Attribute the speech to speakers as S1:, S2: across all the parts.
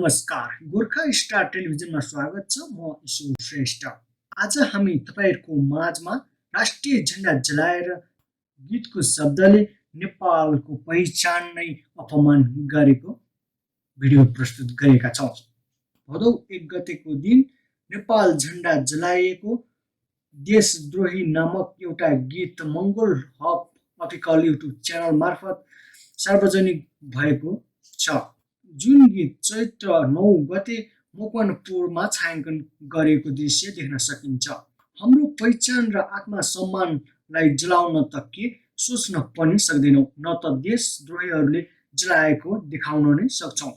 S1: नमस्कार, गोर्खा स्टार टेलिभिजनमा स्वागत छ। म ईश्वर श्रेष्ठ। आज हामी तपाईहरुको माझमा राष्ट्रिय झण्डा जलाएर गीतको शब्दले नेपालको पहिचान नै अपमान गरेको भिडियो प्रस्तुत गरेका छौं। भदौ 1 गतेको दिन नेपाल झण्डा जलाएको देशद्रोही नामक एउटा गीत Mongol hub official YouTube channel मार्फत सार्वजनिक भएको छ। जुन गीत चैत्र 9 गते मकवानपुरमा छायाङ्कन गरेको दृश्य देख्न सकिन्छ। हाम्रो पहिचान र आत्मसम्मानलाई जलाउन त के सोच्न पनि सक्दैनौं, न त देशद्रोहीहरूले जलाएको देखाउन नै सक्छौं।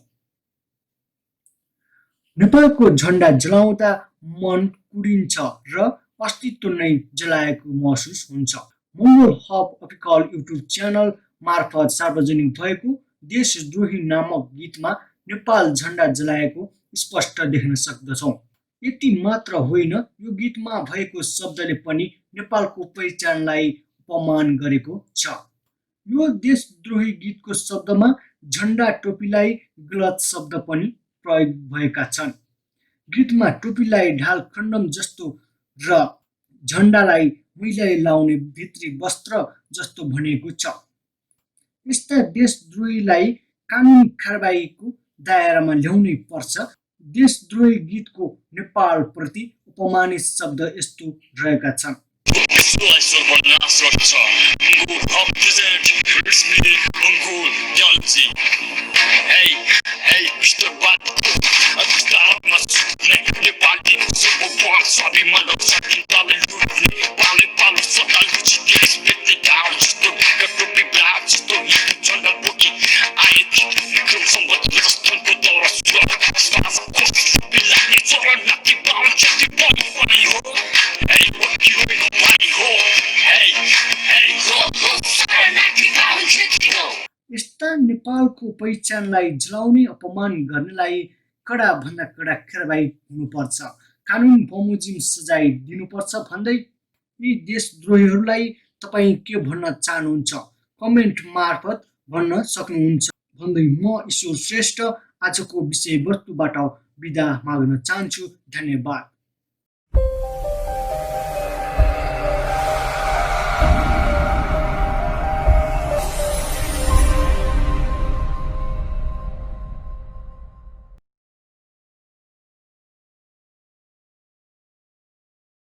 S1: नेपालको झण्डा जलाउँदा मन कुडिन्छ र अस्तित्व नै जलाएको महसुस हुन्छ। Mongol hub official YouTube channel मार्फत सार्वजनिक भएको देशद्रोही नामक गीतमा नेपाल झण्डा जलाएको स्पष्ट देख्न सक्दछौं। यति मात्र होइन, यो गीतमा भएको शब्दले पनि नेपालको पहिचानलाई अपमान गरेको छ। यो देशद्रोही गीतको शब्दमा झण्डा टोपीलाई गलत शब्द पनि प्रयोग भएका छन्। गीतमा टोपीलाई ढाल खण्डम जस्तो र झण्डालाई महिलाले लाउने भित्री वस्त्र जस्तो भनिएको छ। यस्ता देशद्रोहीलाई कानुनी कारबाहीको दायरामा ल्याउनै पर्छ। देशद्रोही गीतको नेपाल प्रति अपमानित शब्द यस्तो रहेका छन्। यस्ता नेपालको पहिचानलाई जलाउने अपमान गर्नेलाई कडा भन्दा कडा कारबाही हुनुपर्छ, कानुन बमोजिम सजाय दिनुपर्छ भन्दै यी देशद्रोहीहरूलाई तपाई के भन्न चाहनुहुन्छ कमेन्ट मार्फत भन्न सक्नुहुन्छ भन्दै म ईश्वर श्रेष्ठ आजको विषयवस्तुबाट बिदा माग्न चाहन्छु। धन्यवाद।